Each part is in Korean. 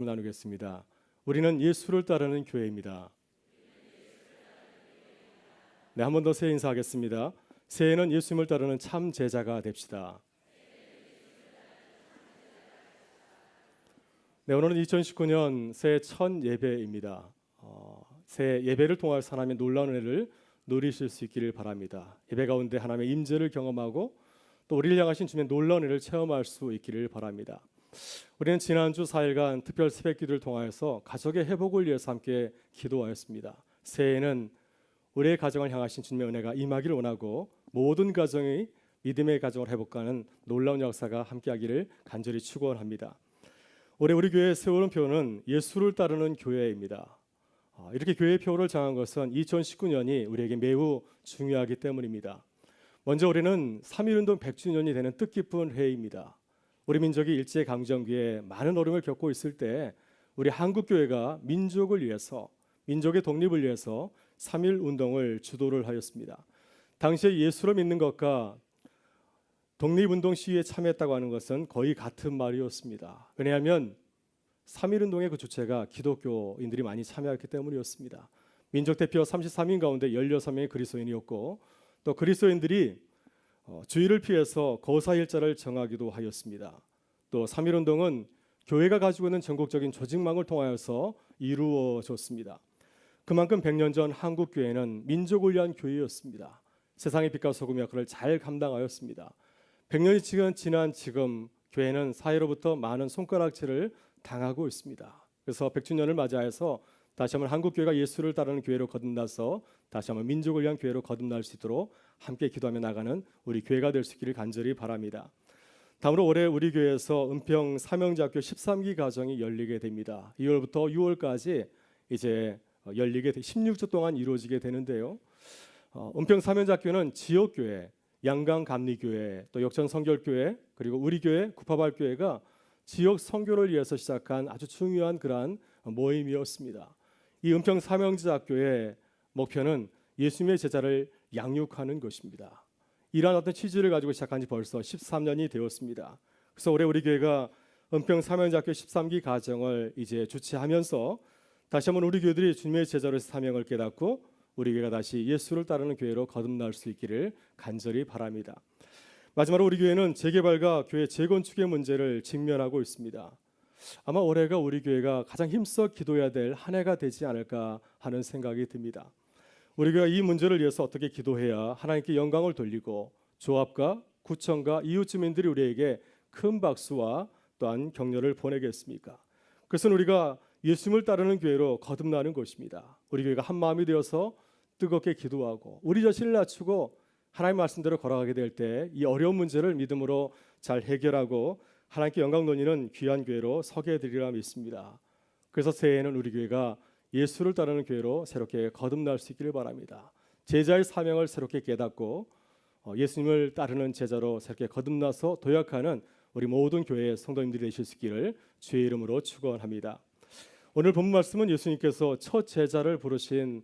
나누겠습니다. 우리는 예수를 따르는 교회입니다. 네, 한 번 더 새해 인사하겠습니다. 새해는 예수님을 따르는 참 제자가 됩시다. 네, 오늘은 2019년 새해 첫 예배입니다. 새해 예배를 통하여 하나님의 놀라운 은혜를 누리실 수 있기를 바랍니다. 예배 가운데 하나님의 임재를 경험하고 또 우리를 향하신 주님의 놀라운 은혜를 체험할 수 있기를 바랍니다. 우리는 지난주 4일간 특별 새벽기도를 통하여서 가족의 회복을 위해서 함께 기도하였습니다. 새해에는 우리의 가정을 향하신 주님의 은혜가 임하기를 원하고 모든 가정이 믿음의 가정을 회복하는 놀라운 역사가 함께하기를 간절히 축원합니다. 올해 우리 교회의 세우는 표는 예수를 따르는 교회입니다. 이렇게 교회의 표를 정한 것은 2019년이 우리에게 매우 중요하기 때문입니다. 먼저 우리는 3.1운동 100주년이 되는 뜻깊은 해입니다. 우리 민족이 일제강점기에 많은 어려움을 겪고 있을 때 우리 한국교회가 민족을 위해서, 민족의 독립을 위해서 3.1운동을 주도를 하였습니다. 당시에 예수를 믿는 것과 독립운동 시위에 참여했다고 하는 것은 거의 같은 말이었습니다. 왜냐하면 3.1운동의 그 주체가 기독교인들이 많이 참여했기 때문이었습니다. 민족대표 33인 가운데 16명의 그리스도인이었고 또 그리스도인들이 주의를 피해서 거사일자를 정하기도 하였습니다. 또 3.1운동은 교회가 가지고 있는 전국적인 조직망을 통하여서 이루어졌습니다. 그만큼 100년 전 한국교회는 민족을 위한 교회였습니다. 세상의 빛과 소금의 역할을 잘 감당하였습니다. 100년이 지난 지금 교회는 사회로부터 많은 손가락질을 당하고 있습니다. 그래서 100주년을 맞이해서 다시 한번 한국교회가 예수를 따르는 교회로 거듭나서 다시 한번 민족을 위한 교회로 거듭날 수 있도록 함께 기도하며 나가는 우리 교회가 될 수 있기를 간절히 바랍니다. 다음으로 올해 우리 교회에서 은평 사명자학교 13기 가정이 열리게 됩니다. 2월부터 6월까지 이제 열리게 16주 동안 이루어지게 되는데요. 은평 사명자학교는 지역교회, 양강 감리교회, 또 역전 성결교회, 그리고 우리 교회 구파발교회가 지역 선교를 위해서 시작한 아주 중요한 그러한 모임이었습니다. 이 은평 사명자학교의 목표는 예수님의 제자를 양육하는 것입니다. 이러한 어떤 취지를 가지고 시작한 지 벌써 13년이 되었습니다. 그래서 올해 우리 교회가 은평 사명자학교 13기 가정을 이제 주최하면서 다시 한번 우리 교회들이 주님의 제자로의 사명을 깨닫고 우리 교회가 다시 예수를 따르는 교회로 거듭날 수 있기를 간절히 바랍니다. 마지막으로 우리 교회는 재개발과 교회 재건축의 문제를 직면하고 있습니다. 아마 올해가 우리 교회가 가장 힘써 기도해야 될 한 해가 되지 않을까 하는 생각이 듭니다. 우리 교회가 이 문제를 위해서 어떻게 기도해야 하나님께 영광을 돌리고 조합과 구청과 이웃 주민들이 우리에게 큰 박수와 또한 격려를 보내겠습니까? 그것은 우리가 예수님을 따르는 교회로 거듭나는 것입니다. 우리 교회가 한 마음이 되어서 뜨겁게 기도하고 우리 자신을 낮추고 하나님 말씀대로 걸어가게 될 때 이 어려운 문제를 믿음으로 잘 해결하고 하나님께 영광 돌리는 귀한 교회로 서게 되리라 믿습니다. 그래서 새해에는 우리 교회가 예수를 따르는 교회로 새롭게 거듭날 수 있기를 바랍니다. 제자의 사명을 새롭게 깨닫고 예수님을 따르는 제자로 새롭게 거듭나서 도약하는 우리 모든 교회의 성도님들이 되실 수 있기를 주의 이름으로 축원합니다. 오늘 본문 말씀은 예수님께서 첫 제자를 부르신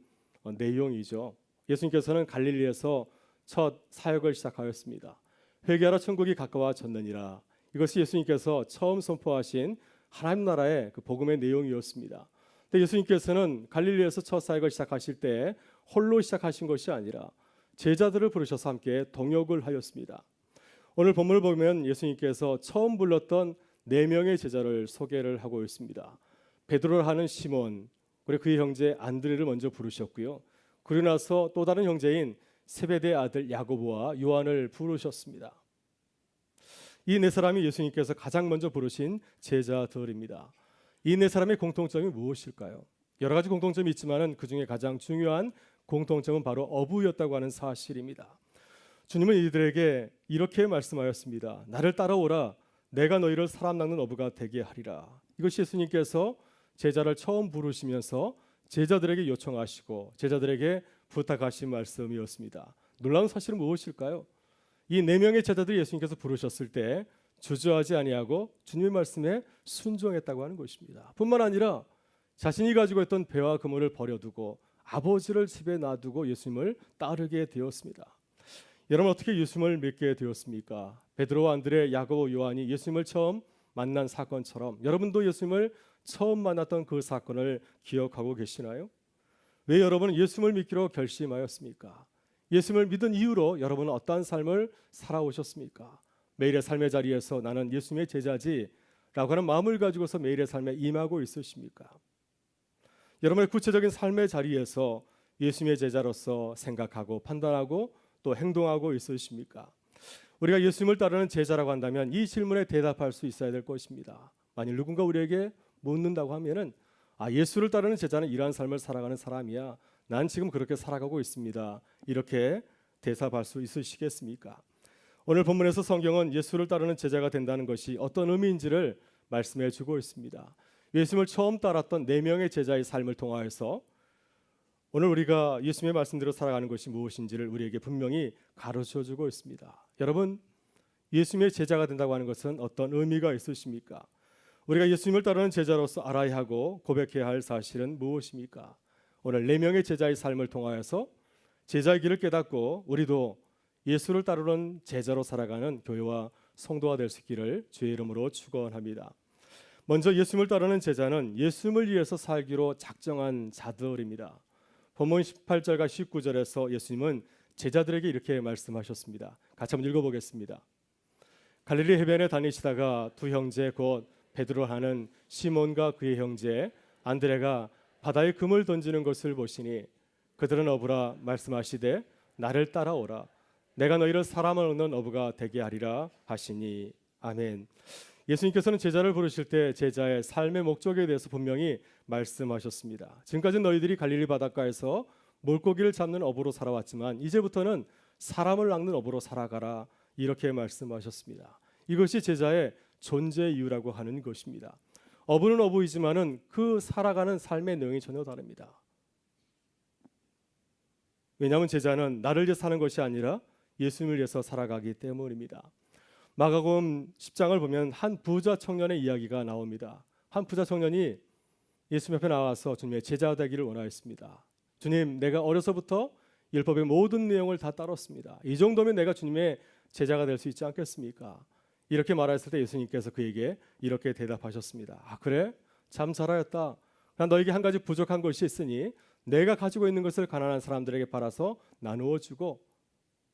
내용이죠. 예수님께서는 갈릴리에서 첫 사역을 시작하였습니다. 회개하라 천국이 가까워졌느니라. 이것이 예수님께서 처음 선포하신 하나님 나라의 그 복음의 내용이었습니다. 근데 예수님께서는 갈릴리에서 첫 사역을 시작하실 때 홀로 시작하신 것이 아니라 제자들을 부르셔서 함께 동역을 하였습니다. 오늘 본문을 보면 예수님께서 처음 불렀던 4명의 제자를 소개를 하고 있습니다. 베드로를 하는 시몬, 그리고 그의 형제 안드레를 먼저 부르셨고요. 그러고 나서 또 다른 형제인 세베대의 아들 야고보와 요한을 부르셨습니다. 이 4사람이 예수님께서 가장 먼저 부르신 제자들입니다. 이 4사람의 공통점이 무엇일까요? 여러 가지 공통점이 있지만 그 중에 가장 중요한 공통점은 바로 어부였다고 하는 사실입니다. 주님은 이들에게 이렇게 말씀하였습니다. 나를 따라오라. 내가 너희를 사람 낚는 어부가 되게 하리라. 이것이 예수님께서 제자를 처음 부르시면서 제자들에게 요청하시고 제자들에게 부탁하신 말씀이었습니다. 놀라운 사실은 무엇일까요? 이 4명의 제자들이 예수님께서 부르셨을 때 주저하지 아니하고 주님의 말씀에 순종했다고 하는 것입니다. 뿐만 아니라 자신이 가지고 있던 배와 그물을 버려두고 아버지를 집에 놔두고 예수님을 따르게 되었습니다. 여러분 어떻게 예수님을 믿게 되었습니까? 베드로와 안드레, 야고보, 요한이 예수님을 처음 만난 사건처럼 여러분도 예수님을 처음 만났던 그 사건을 기억하고 계시나요? 왜 여러분은 예수님을 믿기로 결심하였습니까? 예수님을 믿은 이후로 여러분은 어떠한 삶을 살아오셨습니까? 매일의 삶의 자리에서 나는 예수님의 제자지 라고 하는 마음을 가지고서 매일의 삶에 임하고 있으십니까? 여러분의 구체적인 삶의 자리에서 예수님의 제자로서 생각하고 판단하고 또 행동하고 있으십니까? 우리가 예수님을 따르는 제자라고 한다면 이 질문에 대답할 수 있어야 될 것입니다. 만일 누군가 우리에게 묻는다고 하면은 예수를 따르는 제자는 이러한 삶을 살아가는 사람이야. 난 지금 그렇게 살아가고 있습니다. 이렇게 대답할 수 있으시겠습니까? 오늘 본문에서 성경은 예수를 따르는 제자가 된다는 것이 어떤 의미인지를 말씀해 주고 있습니다. 예수님을 처음 따랐던 4명의 제자의 삶을 통하여서 오늘 우리가 예수님의 말씀대로 살아가는 것이 무엇인지를 우리에게 분명히 가르쳐 주고 있습니다. 여러분, 예수님의 제자가 된다고 하는 것은 어떤 의미가 있으십니까? 우리가 예수님을 따르는 제자로서 알아야 하고 고백해야 할 사실은 무엇입니까? 오늘 4명의 제자의 삶을 통하여서 제자의 길을 깨닫고 우리도 예수를 따르는 제자로 살아가는 교회와 성도가 될 수 있기를 주의 이름으로 축원합니다. 먼저 예수님을 따르는 제자는 예수님을 위해서 살기로 작정한 자들입니다. 본문 18절과 19절에서 예수님은 제자들에게 이렇게 말씀하셨습니다. 같이 한번 읽어보겠습니다. 갈릴리 해변에 다니시다가 두 형제 곧 베드로 하는 시몬과 그의 형제 안드레가 바다에 금을 던지는 것을 보시니 그들은 어부라 말씀하시되 나를 따라오라 내가 너희를 사람을 얻는 어부가 되게 하리라 하시니 아멘. 예수님께서는 제자를 부르실 때 제자의 삶의 목적에 대해서 분명히 말씀하셨습니다. 지금까지 너희들이 갈릴리 바닷가에서 물고기를 잡는 어부로 살아왔지만 이제부터는 사람을 낚는 어부로 살아가라 이렇게 말씀하셨습니다. 이것이 제자의 존재 이유라고 하는 것입니다. 어부는 어부이지만은 그 살아가는 삶의 내용이 전혀 다릅니다. 왜냐하면 제자는 나를 위해 사는 것이 아니라 예수님을 위해서 살아가기 때문입니다. 마가복음 10장을 보면 한 부자 청년의 이야기가 나옵니다. 한 부자 청년이 예수님 앞에 나와서 주님의 제자 되기를 원하였습니다. 주님, 내가 어려서부터 율법의 모든 내용을 다 따랐습니다. 이 정도면 내가 주님의 제자가 될 수 있지 않겠습니까? 이렇게 말했을 때 예수님께서 그에게 이렇게 대답하셨습니다. 그래? 참 잘하였다. 난 너에게 한 가지 부족한 것이 있으니 내가 가지고 있는 것을 가난한 사람들에게 팔아서 나누어 주고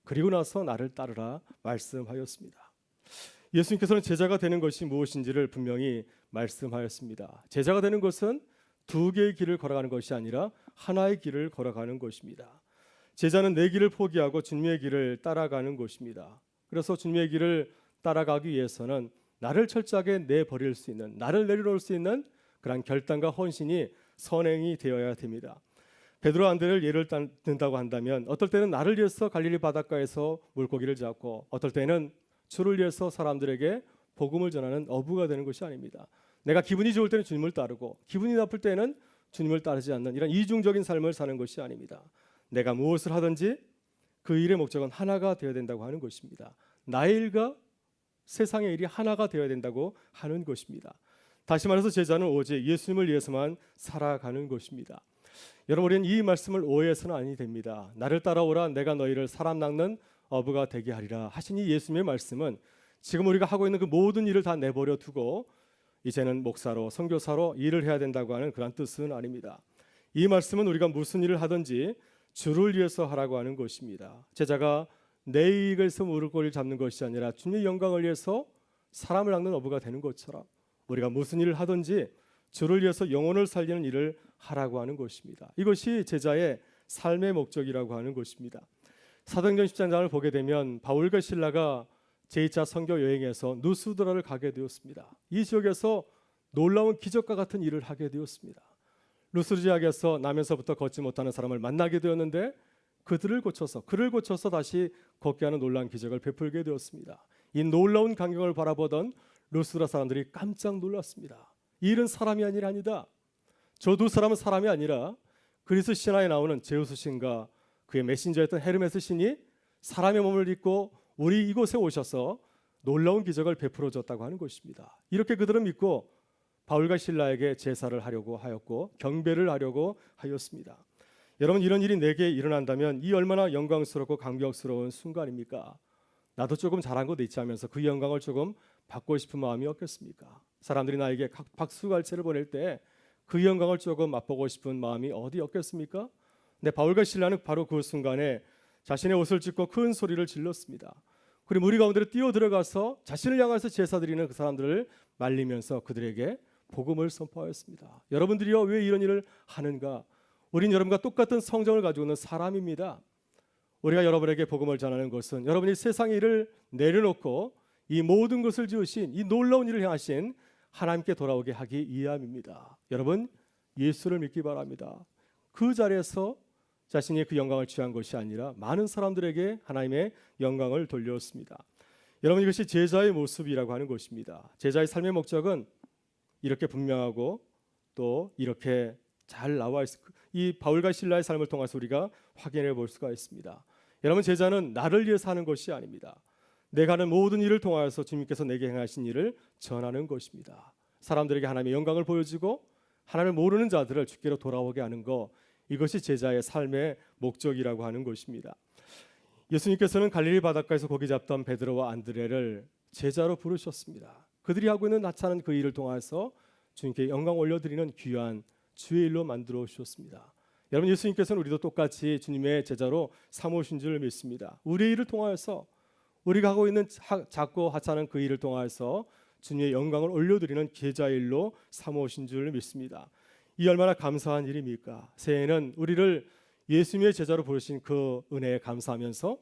그리고 나서 나를 따르라 말씀하였습니다. 예수님께서는 제자가 되는 것이 무엇인지를 분명히 말씀하였습니다. 제자가 되는 것은 두 개의 길을 걸어가는 것이 아니라 하나의 길을 걸어가는 것입니다. 제자는 내 길을 포기하고 주님의 길을 따라가는 것입니다. 그래서 주님의 길을 따라가기 위해서는 나를 철저하게 내버릴 수 있는, 나를 내려놓을 수 있는 그런 결단과 헌신이 선행이 되어야 됩니다. 베드로 안드레를 예를 든다고 한다면 어떨 때는 나를 위해서 갈릴리 바닷가에서 물고기를 잡고 어떨 때는 주를 위해서 사람들에게 복음을 전하는 어부가 되는 것이 아닙니다. 내가 기분이 좋을 때는 주님을 따르고 기분이 나쁠 때는 주님을 따르지 않는 이런 이중적인 삶을 사는 것이 아닙니다. 내가 무엇을 하든지 그 일의 목적은 하나가 되어야 된다고 하는 것입니다. 나의 일과 세상의 일이 하나가 되어야 된다고 하는 것입니다. 다시 말해서 제자는 오직 예수님을 위해서만 살아가는 것입니다. 여러분, 우리는 이 말씀을 오해해서는 아니 됩니다. 나를 따라오라 내가 너희를 사람 낚는 어부가 되게 하리라 하신 이 예수님의 말씀은 지금 우리가 하고 있는 그 모든 일을 다 내버려 두고 이제는 목사로 선교사로 일을 해야 된다고 하는 그런 뜻은 아닙니다. 이 말씀은 우리가 무슨 일을 하든지 주를 위해서 하라고 하는 것입니다. 제자가 내 이익을 위해서 물고기를 잡는 것이 아니라 주님의 영광을 위해서 사람을 낚는 어부가 되는 것처럼 우리가 무슨 일을 하든지 주를 위해서 영혼을 살리는 일을 하라고 하는 것입니다. 이것이 제자의 삶의 목적이라고 하는 것입니다. 사도행전 10장을 보게 되면 바울과 실라가 제2차 선교 여행에서 누스드라를 가게 되었습니다. 이 지역에서 놀라운 기적과 같은 일을 하게 되었습니다. 루스드 지역에서 나면서부터 걷지 못하는 사람을 만나게 되었는데 그를 고쳐서 다시 걷게 하는 놀라운 기적을 베풀게 되었습니다. 이 놀라운 광경을 바라보던 루스드라 사람들이 깜짝 놀랐습니다. 이 일은 사람이 아니다. 저 두 사람은 사람이 아니라 그리스 신화에 나오는 제우스 신과 그의 메신저였던 헤르메스 신이 사람의 몸을 입고 우리 이곳에 오셔서 놀라운 기적을 베풀어 줬다고 하는 것입니다. 이렇게 그들은 믿고 바울과 실라에게 제사를 하려고 하였고 경배를 하려고 하였습니다. 여러분, 이런 일이 내게 일어난다면 이 얼마나 영광스럽고 감격스러운 순간입니까? 나도 조금 잘한 것도 있지 하면서 그 영광을 조금 받고 싶은 마음이 없겠습니까? 사람들이 나에게 박수갈채를 보낼 때 그 영광을 조금 맛보고 싶은 마음이 어디 없겠습니까? 네, 바울과 실라는 바로 그 순간에 자신의 옷을 찢고 큰 소리를 질렀습니다. 그리고 무리 가운데로 뛰어 들어가서 자신을 향해서 제사드리는 그 사람들을 말리면서 그들에게 복음을 선포하였습니다. 여러분들이요, 왜 이런 일을 하는가? 우린 여러분과 똑같은 성정을 가지고 있는 사람입니다. 우리가 여러분에게 복음을 전하는 것은 여러분이 세상의 일을 내려놓고 이 모든 것을 지으신 이 놀라운 일을 향하신 하나님께 돌아오게 하기 위함입니다. 여러분, 예수를 믿기 바랍니다. 그 자리에서 자신이 그 영광을 취한 것이 아니라 많은 사람들에게 하나님의 영광을 돌렸습니다. 여러분, 이것이 제자의 모습이라고 하는 것입니다. 제자의 삶의 목적은 이렇게 분명하고 또 이렇게 잘 나와 있습니다. 이 바울과 실라의 삶을 통해서 우리가 확인해 볼 수가 있습니다. 여러분, 제자는 나를 위해서 하는 것이 아닙니다. 내가 하는 모든 일을 통하여서 주님께서 내게 행하신 일을 전하는 것입니다. 사람들에게 하나님의 영광을 보여주고 하나님을 모르는 자들을 주께로 돌아오게 하는 것, 이것이 제자의 삶의 목적이라고 하는 것입니다. 예수님께서는 갈릴리 바닷가에서 고기 잡던 베드로와 안드레를 제자로 부르셨습니다. 그들이 하고 있는 하찮은 그 일을 통해서 주님께 영광 올려드리는 귀한 주의 일로 만들어 주셨습니다. 여러분, 예수님께서는 우리도 똑같이 주님의 제자로 삼으신 줄 믿습니다. 우리의 일을 통하여서 우리가 하고 있는 작고 하찮은 그 일을 통하여서 주님의 영광을 올려드리는 제자의 일로 삼으신 줄 믿습니다. 이 얼마나 감사한 일입니까? 새해에는 우리를 예수님의 제자로 부르신 그 은혜에 감사하면서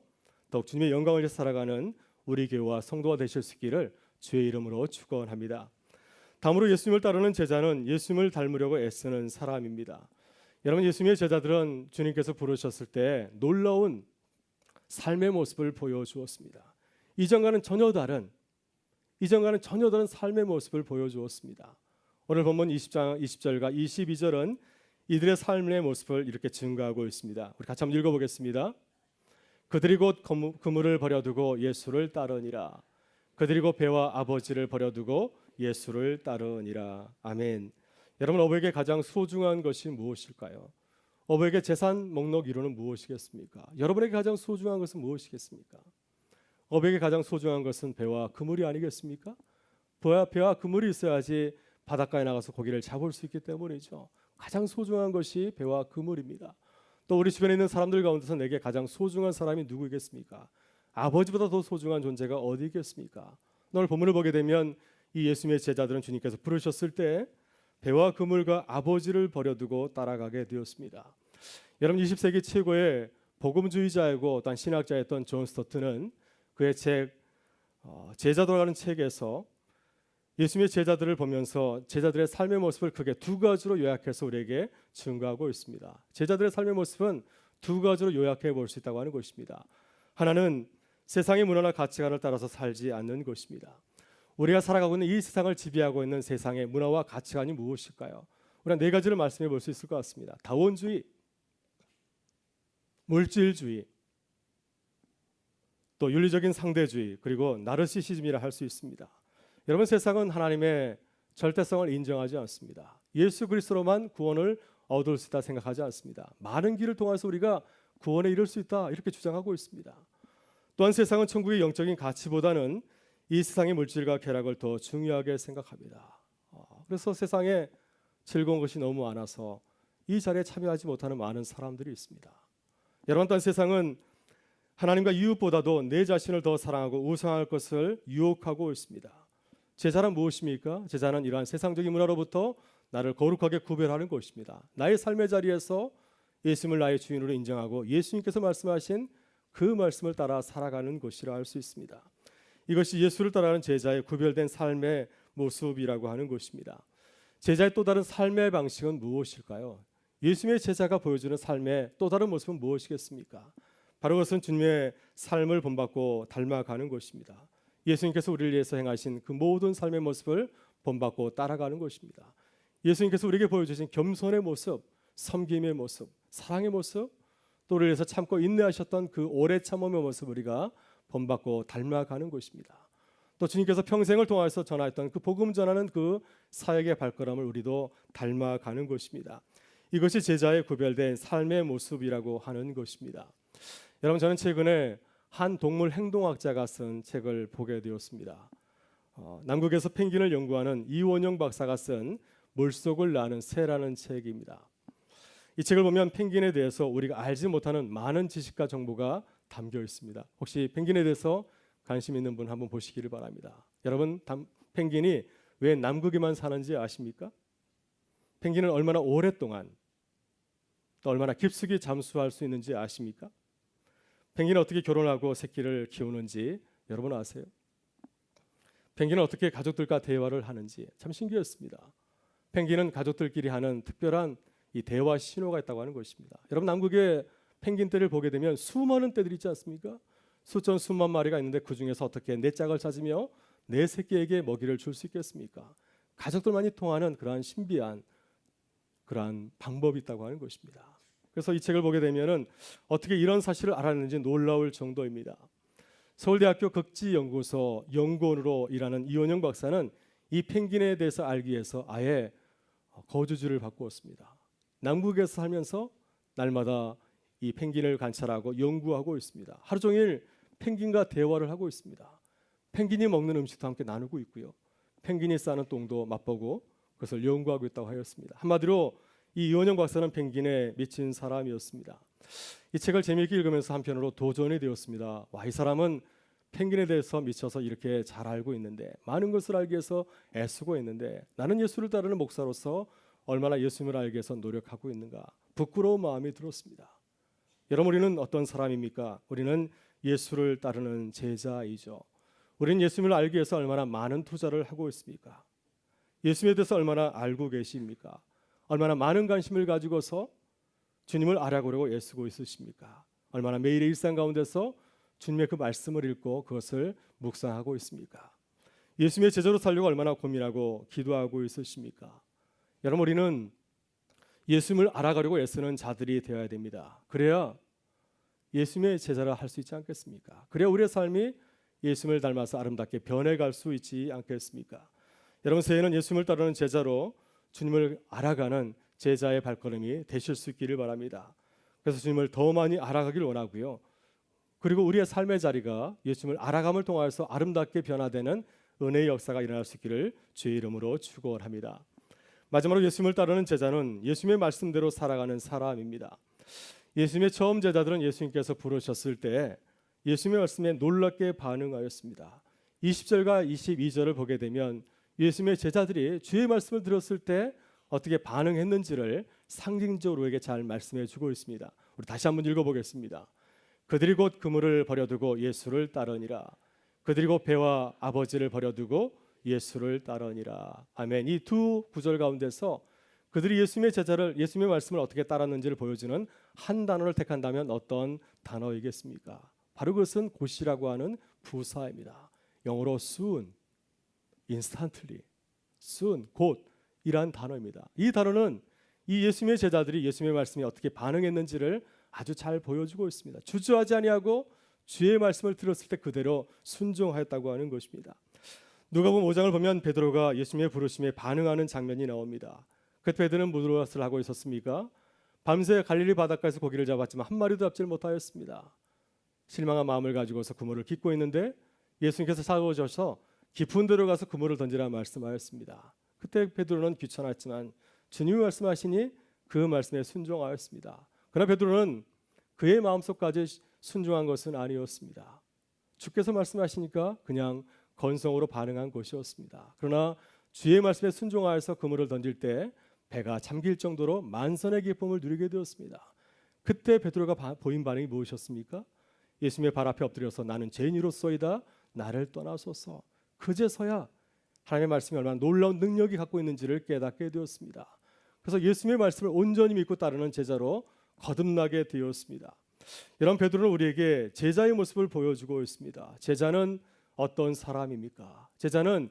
더욱 주님의 영광을 위해 살아가는 우리 교회와 성도가 되실 수 있기를 주의 이름으로 축원합니다. 다음으로 예수님을 따르는 제자는 예수님을 닮으려고 애쓰는 사람입니다. 여러분, 예수님의 제자들은 주님께서 부르셨을 때 놀라운 삶의 모습을 보여주었습니다. 이전과는 전혀 다른 삶의 모습을 보여주었습니다. 오늘 본문 20절과 22절은 이들의 삶의 모습을 이렇게 증거하고 있습니다. 우리 같이 한번 읽어보겠습니다. 그들이 곧 그물을 버려두고 예수를 따르니라. 그들이 곧 배와 아버지를 버려두고 예수를 따르니라. 아멘. 여러분, 어부에게 가장 소중한 것이 무엇일까요? 어부에게 재산 목록 1호는 무엇이겠습니까? 여러분에게 가장 소중한 것은 무엇이겠습니까? 어부에게 가장 소중한 것은 배와 그물이 아니겠습니까? 배와 그물이 있어야지 바닷가에 나가서 고기를 잡을 수 있기 때문이죠. 가장 소중한 것이 배와 그물입니다. 또 우리 주변에 있는 사람들 가운데서 내게 가장 소중한 사람이 누구이겠습니까? 아버지보다 더 소중한 존재가 어디 있겠습니까? 오늘 본문을 보게 되면 이 예수님의 제자들은 주님께서 부르셨을 때 배와 그물과 아버지를 버려두고 따라가게 되었습니다. 여러분, 20세기 최고의 복음주의자이고 또한 신학자였던 존 스토트는 그의 책 제자 돌아가는 책에서 예수님의 제자들을 보면서 제자들의 삶의 모습을 크게 두 가지로 요약해서 우리에게 증거하고 있습니다. 제자들의 삶의 모습은 두 가지로 요약해 볼 수 있다고 하는 것입니다. 하나는 세상의 문화나 가치관을 따라서 살지 않는 것입니다. 우리가 살아가고 있는 이 세상을 지배하고 있는 세상의 문화와 가치관이 무엇일까요? 우리가 네 가지를 말씀해 볼 수 있을 것 같습니다. 다원주의, 물질주의, 또 윤리적인 상대주의, 그리고 나르시시즘이라 할 수 있습니다. 여러분, 세상은 하나님의 절대성을 인정하지 않습니다. 예수 그리스도로만 구원을 얻을 수 있다 생각하지 않습니다. 많은 길을 통해서 우리가 구원에 이를 수 있다 이렇게 주장하고 있습니다. 또한 세상은 천국의 영적인 가치보다는 이 세상의 물질과 쾌락을 더 중요하게 생각합니다. 그래서 세상에 즐거운 것이 너무 많아서 이 자리에 참여하지 못하는 많은 사람들이 있습니다. 여러분, 또한 세상은 하나님과 이웃보다도 내 자신을 더 사랑하고 우상할 것을 유혹하고 있습니다. 제자는 무엇입니까? 제자는 이러한 세상적인 문화로부터 나를 거룩하게 구별하는 것입니다. 나의 삶의 자리에서 예수님을 나의 주인으로 인정하고 예수님께서 말씀하신 그 말씀을 따라 살아가는 것이라 할 수 있습니다. 이것이 예수를 따라가는 제자의 구별된 삶의 모습이라고 하는 것입니다. 제자의 또 다른 삶의 방식은 무엇일까요? 예수님의 제자가 보여주는 삶의 또 다른 모습은 무엇이겠습니까? 바로 그것은 주님의 삶을 본받고 닮아가는 것입니다. 예수님께서 우리를 위해서 행하신 그 모든 삶의 모습을 본받고 따라가는 것입니다. 예수님께서 우리에게 보여주신 겸손의 모습, 섬김의 모습, 사랑의 모습, 또 우리를 위해서 참고 인내하셨던 그 오래 참음의 모습 우리가 본받고 닮아가는 것입니다. 또 주님께서 평생을 통해서 전하였던 그 복음 전하는 그 사역의 발걸음을 우리도 닮아가는 것입니다. 이것이 제자의 구별된 삶의 모습이라고 하는 것입니다. 여러분, 저는 최근에 한 동물 행동학자가 쓴 책을 보게 되었습니다. 남극에서 펭귄을 연구하는 이원영 박사가 쓴 물속을 나는 새라는 책입니다. 이 책을 보면 펭귄에 대해서 우리가 알지 못하는 많은 지식과 정보가 담겨 있습니다. 혹시 펭귄에 대해서 관심 있는 분 한번 보시기를 바랍니다. 여러분, 펭귄이 왜 남극에만 사는지 아십니까? 펭귄은 얼마나 오랫동안 또 얼마나 깊숙이 잠수할 수 있는지 아십니까? 펭귄은 어떻게 결혼하고 새끼를 키우는지 여러분 아세요? 펭귄은 어떻게 가족들과 대화를 하는지 참 신기했습니다. 펭귄은 가족들끼리 하는 특별한 이 대화 신호가 있다고 하는 것입니다. 여러분, 남극의 펭귄 떼를 보게 되면 수많은 떼들이 있지 않습니까? 수천 수만 마리가 있는데 그 중에서 어떻게 내 짝을 찾으며 내 새끼에게 먹이를 줄 수 있겠습니까? 가족들만이 통하는 그러한 신비한 그러한 방법이 있다고 하는 것입니다. 그래서 이 책을 보게 되면은 어떻게 이런 사실을 알았는지 놀라울 정도입니다. 서울대학교 극지연구소 연구원으로 일하는 이원영 박사는 이 펭귄에 대해서 알기 위해서 아예 거주지를 바꾸었습니다. 남극에서 살면서 날마다 이 펭귄을 관찰하고 연구하고 있습니다. 하루 종일 펭귄과 대화를 하고 있습니다. 펭귄이 먹는 음식도 함께 나누고 있고요. 펭귄이 싸는 똥도 맛보고 그것을 연구하고 있다고 하였습니다. 한마디로 이 이원영 박사는 펭귄에 미친 사람이었습니다. 이 책을 재미있게 읽으면서 한편으로 도전이 되었습니다. 와, 이 사람은 펭귄에 대해서 미쳐서 이렇게 잘 알고 있는데, 많은 것을 알기 위해서 애쓰고 있는데, 나는 예수를 따르는 목사로서 얼마나 예수님을 알기 위해서 노력하고 있는가, 부끄러운 마음이 들었습니다. 여러분, 우리는 어떤 사람입니까? 우리는 예수를 따르는 제자이죠. 우리는 예수님을 알기 위해서 얼마나 많은 투자를 하고 있습니까? 예수님에 대해서 얼마나 알고 계십니까? 얼마나 많은 관심을 가지고서 주님을 알아보려고 애쓰고 있으십니까? 얼마나 매일의 일상 가운데서 주님의 그 말씀을 읽고 그것을 묵상하고 있습니까? 예수님의 제자로 살려고 얼마나 고민하고 기도하고 있으십니까? 여러분, 우리는 예수님을 알아가려고 애쓰는 자들이 되어야 됩니다. 그래야 예수님의 제자라 할 수 있지 않겠습니까? 그래야 우리의 삶이 예수님을 닮아서 아름답게 변해갈 수 있지 않겠습니까? 여러분, 새해는 예수님을 따르는 제자로 주님을 알아가는 제자의 발걸음이 되실 수 있기를 바랍니다. 그래서 주님을 더 많이 알아가길 원하고요. 그리고 우리의 삶의 자리가 예수님을 알아감을 통하여서 아름답게 변화되는 은혜의 역사가 일어날 수 있기를 주의 이름으로 축원합니다. 마지막으로 예수님을 따르는 제자는 예수님의 말씀대로 살아가는 사람입니다. 예수님의 처음 제자들은 예수님께서 부르셨을 때 예수님의 말씀에 놀랍게 반응하였습니다. 20절과 22절을 보게 되면 예수님의 제자들이 주의 말씀을 들었을 때 어떻게 반응했는지를 상징적으로 우리에게 잘 말씀해 주고 있습니다. 우리 다시 한번 읽어보겠습니다. 그들이 곧 그물을 버려두고 예수를 따르니라. 그들이 곧 배와 아버지를 버려두고 예수를 따르니라. 아멘. 이 두 구절 가운데서 그들이 예수님의 말씀을 어떻게 따랐는지를 보여주는 한 단어를 택한다면 어떤 단어이겠습니까? 바로 그것은 곧이라고 하는 부사입니다. 영어로 soon, instantly, soon, 곧이란 단어입니다. 이 단어는 이 예수님의 제자들이 예수님의 말씀에 어떻게 반응했는지를 아주 잘 보여주고 있습니다. 주저하지 아니하고 주의 말씀을 들었을 때 그대로 순종하였다고 하는 것입니다. 누가복음 5장을 보면 베드로가 예수님의 부르심에 반응하는 장면이 나옵니다. 그때 베드로는 무엇을 하고 있었습니까? 밤새 갈릴리 바닷가에서 고기를 잡았지만 한 마리도 잡지를 못하였습니다. 실망한 마음을 가지고서 그물을 깃고 있는데 예수님께서 사오셔서 깊은 데로 가서 그물을 던지라 말씀하였습니다. 그때 베드로는 귀찮았지만 주님이 말씀하시니 그 말씀에 순종하였습니다. 그러나 베드로는 그의 마음속까지 순종한 것은 아니었습니다. 주께서 말씀하시니까 그냥 건성으로 반응한 것이었습니다. 그러나 주의 말씀에 순종하여서 그물을 던질 때 배가 잠길 정도로 만선의 기쁨을 누리게 되었습니다. 그때 베드로가 보인 반응이 무엇이었습니까? 예수님의 발 앞에 엎드려서 나는 죄인이로소이다 나를 떠나소서. 그제서야 하나님의 말씀이 얼마나 놀라운 능력이 갖고 있는지를 깨닫게 되었습니다. 그래서 예수님의 말씀을 온전히 믿고 따르는 제자로 거듭나게 되었습니다. 이런 베드로는 우리에게 제자의 모습을 보여주고 있습니다. 제자는 어떤 사람입니까? 제자는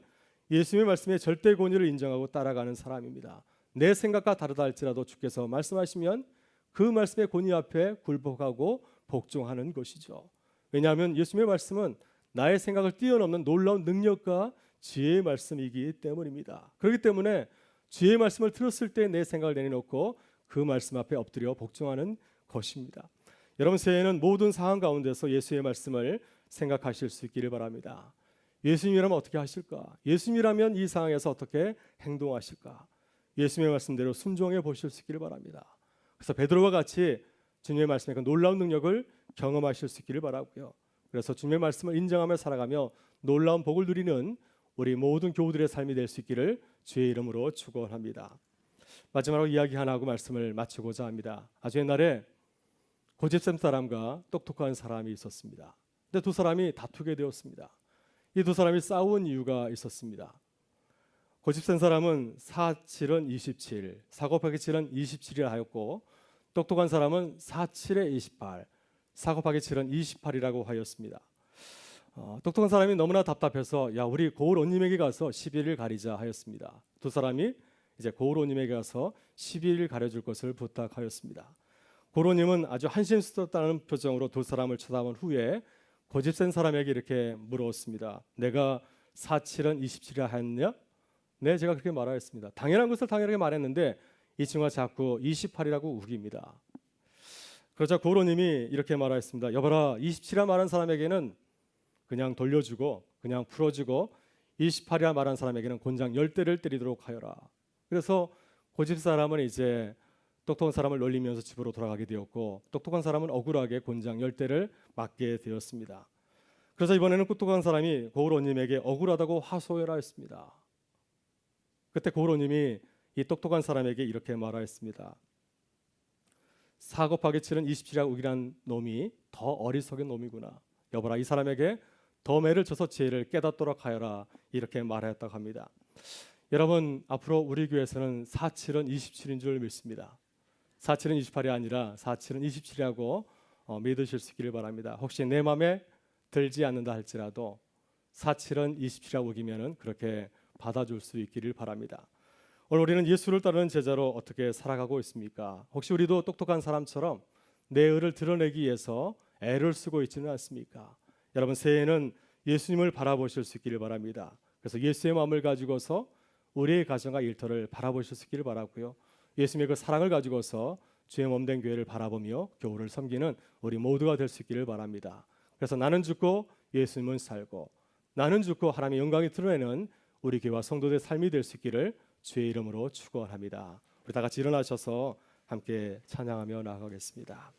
예수님의 말씀에 절대 권위를 인정하고 따라가는 사람입니다. 내 생각과 다르다 할지라도 주께서 말씀하시면 그 말씀의 권위 앞에 굴복하고 복종하는 것이죠. 왜냐하면 예수님의 말씀은 나의 생각을 뛰어넘는 놀라운 능력과 지혜의 말씀이기 때문입니다. 그렇기 때문에 주의 말씀을 들었을 때 내 생각을 내려놓고 그 말씀 앞에 엎드려 복종하는 것입니다. 여러분, 새해에는 모든 상황 가운데서 예수의 말씀을 생각하실 수 있기를 바랍니다. 예수님이라면 어떻게 하실까? 예수님이라면 이 상황에서 어떻게 행동하실까? 예수님의 말씀대로 순종해 보실 수 있기를 바랍니다. 그래서 베드로와 같이 주님의 말씀의 그 놀라운 능력을 경험하실 수 있기를 바라고요. 그래서 주님의 말씀을 인정하며 살아가며 놀라운 복을 누리는 우리 모든 교우들의 삶이 될 수 있기를 주의 이름으로 축원합니다. 마지막으로 이야기 하나 하고 말씀을 마치고자 합니다. 아주 옛날에 고집센 사람과 똑똑한 사람이 있었습니다. 근데 두 사람이 다투게 되었습니다. 이 두 사람이 싸운 이유가 있었습니다. 고집센 사람은 4, 7은 27, 4 곱하기 7은 27이라 하였고, 똑똑한 사람은 4, 7에 28, 4 곱하기 7은 28이라고 하였습니다. 똑똑한 사람이 너무나 답답해서 야, 우리 고을오님에게 가서 11을 가리자 하였습니다. 두 사람이 이제 고을오님에게 가서 11을 가려줄 것을 부탁하였습니다. 고을오님은 아주 한심스럽다는 표정으로 두 사람을 쳐다본 후에 고집센 사람에게 이렇게 물었습니다. 내가 4, 7은 27이라 하였냐? 네, 제가 그렇게 말하였습니다. 당연한 것을 당연하게 말했는데 이 친구가 자꾸 28이라고 우깁니다. 그러자 고을오님이 이렇게 말하였습니다. 여봐라, 27이라 말한 사람에게는 그냥 돌려주고 그냥 풀어주고 28이라 말한 사람에게는 곤장 10대를 때리도록 하여라. 그래서 고집 사람은 이제 똑똑한 사람을 놀리면서 집으로 돌아가게 되었고, 똑똑한 사람은 억울하게 곤장 10대를 맞게 되었습니다. 그래서 이번에는 똑똑한 사람이 고을오님에게 억울하다고 하소연을 했습니다. 그때 고을오님이 이 똑똑한 사람에게 이렇게 말하였습니다. 4 곱하기 7은 27이라고 우기란 놈이 더 어리석은 놈이구나. 여보라, 이 사람에게 더 매를 쳐서 지혜를 깨닫도록 하여라. 이렇게 말하였다고 합니다. 여러분, 앞으로 우리 교회에서는 4, 7은 27인 줄 믿습니다. 4, 7은 28이 아니라 4, 7은 27이라고 믿으실 수 있기를 바랍니다. 혹시 내 마음에 들지 않는다 할지라도 4, 7은 27이라고 우기면은 그렇게 받아줄 수 있기를 바랍니다. 오늘 우리는 예수를 따르는 제자로 어떻게 살아가고 있습니까? 혹시 우리도 똑똑한 사람처럼 내 의를 드러내기 위해서 애를 쓰고 있지는 않습니까? 여러분, 새해에는 예수님을 바라보실 수 있기를 바랍니다. 그래서 예수의 마음을 가지고서 우리의 가정과 일터를 바라보실 수 있기를 바라고요. 예수님의 그 사랑을 가지고서 주의 몸된 교회를 바라보며 교우를 섬기는 우리 모두가 될 수 있기를 바랍니다. 그래서 나는 죽고 예수님은 살고, 나는 죽고 하나님의 영광이 드러내는 우리 교회와 성도들의 삶이 될 수 있기를 주의 이름으로 축원합니다. 우리 다 같이 일어나셔서 함께 찬양하며 나아가겠습니다.